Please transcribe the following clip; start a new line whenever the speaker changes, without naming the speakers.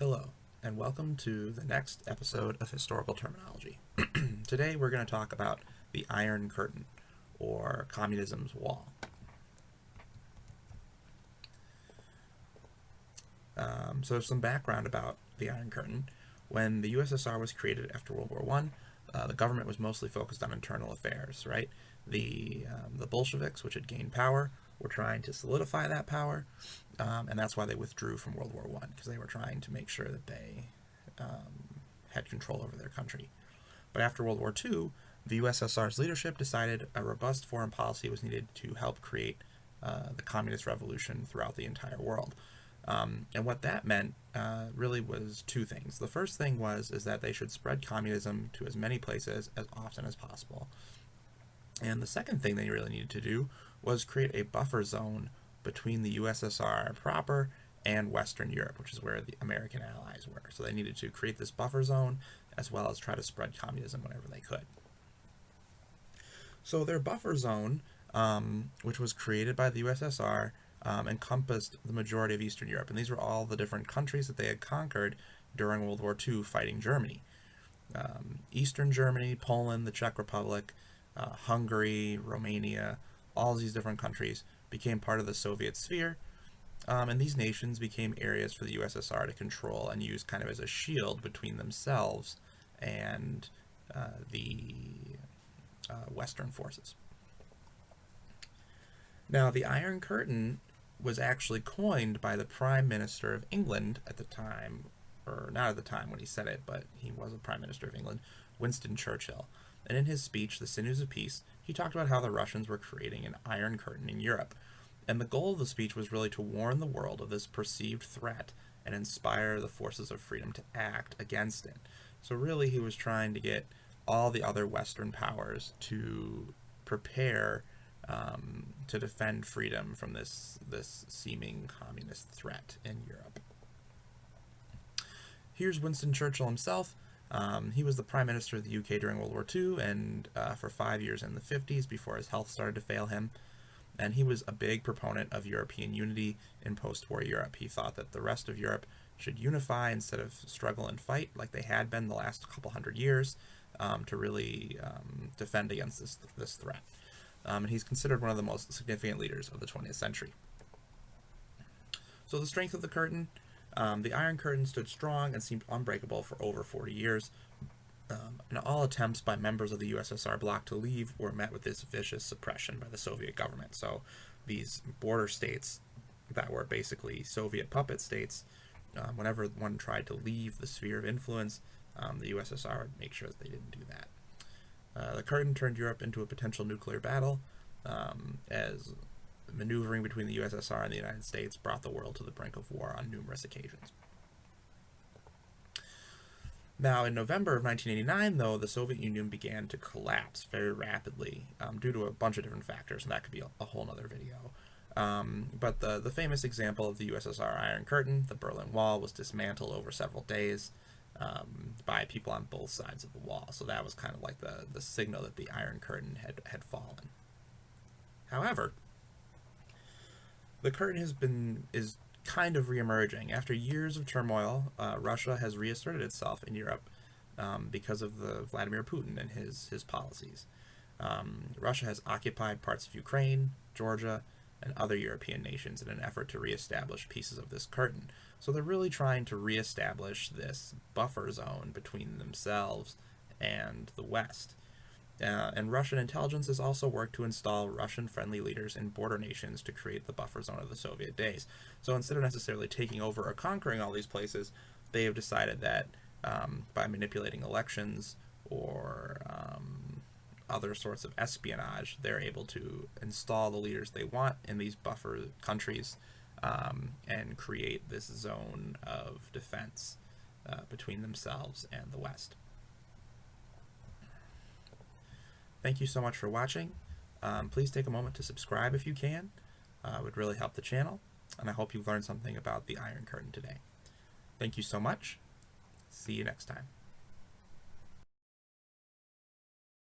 Hello, and welcome to the next episode of Historical Terminology. Today we're going to talk about the Iron Curtain, or communism's wall. So some background about the Iron Curtain. When the USSR was created after World War I, the government was mostly focused on internal affairs, right? The Bolsheviks, which had gained power, were trying to solidify that power, and that's why they withdrew from World War I, because they were trying to make sure that they had control over their country. But after World War II, the USSR's leadership decided a robust foreign policy was needed to help create the communist revolution throughout the entire world. And what that meant really was two things. The first thing is that they should spread communism to as many places as often as possible. And the second thing they really needed to do was create a buffer zone between the USSR proper and Western Europe, which is where the American allies were. So they needed to create this buffer zone as well as try to spread communism whenever they could. So their buffer zone, which was created by the USSR, encompassed the majority of Eastern Europe. And these were all the different countries that they had conquered during World War II fighting Germany. Eastern Germany, Poland, the Czech Republic, Hungary, Romania, all these different countries became part of the Soviet sphere, and these nations became areas for the USSR to control and use kind of as a shield between themselves and the Western forces. Now, the Iron Curtain was actually coined by the Prime Minister of England at the time, or not at the time when he said it, but he was a Prime Minister of England, Winston Churchill. And in his speech, The Sinews of Peace, he talked about how the Russians were creating an Iron Curtain in Europe. And the goal of the speech was really to warn the world of this perceived threat and inspire the forces of freedom to act against it. So really he was trying to get all the other Western powers to prepare to defend freedom from this seeming communist threat in Europe. Here's Winston Churchill himself. He was the Prime Minister of the UK during World War II and for 5 years in the 50s before his health started to fail him. And he was a big proponent of European unity in post-war Europe. He thought that the rest of Europe should unify instead of struggle and fight like they had been the last couple hundred years to really defend against this threat. And he's considered one of the most significant leaders of the 20th century. So the strength of the curtain. The Iron Curtain stood strong and seemed unbreakable for over 40 years, and all attempts by members of the USSR bloc to leave were met with this vicious suppression by the Soviet government. So these border states that were basically Soviet puppet states, whenever one tried to leave the sphere of influence, the USSR would make sure that they didn't do that. The curtain turned Europe into a potential nuclear battle, as maneuvering between the USSR and the United States brought the world to the brink of war on numerous occasions. Now, in November of 1989, though, the Soviet Union began to collapse very rapidly due to a bunch of different factors, and that could be a whole other video. But the famous example of the USSR Iron Curtain, the Berlin Wall, was dismantled over several days by people on both sides of the wall. So that was kind of like the signal that the Iron Curtain had fallen. However, the curtain is kind of reemerging. After years of turmoil, Russia has reasserted itself in Europe because of the Vladimir Putin and his policies. Russia has occupied parts of Ukraine, Georgia, and other European nations in an effort to reestablish pieces of this curtain. So they're really trying to reestablish this buffer zone between themselves and the West. And Russian intelligence has also worked to install Russian-friendly leaders in border nations to create the buffer zone of the Soviet days. So instead of necessarily taking over or conquering all these places, they have decided that by manipulating elections or other sorts of espionage, they're able to install the leaders they want in these buffer countries and create this zone of defense between themselves and the West. Thank you so much for watching. Please take a moment to subscribe if you can. It would really help the channel, and I hope you've learned something about the Iron Curtain today. Thank you so much. See you next time.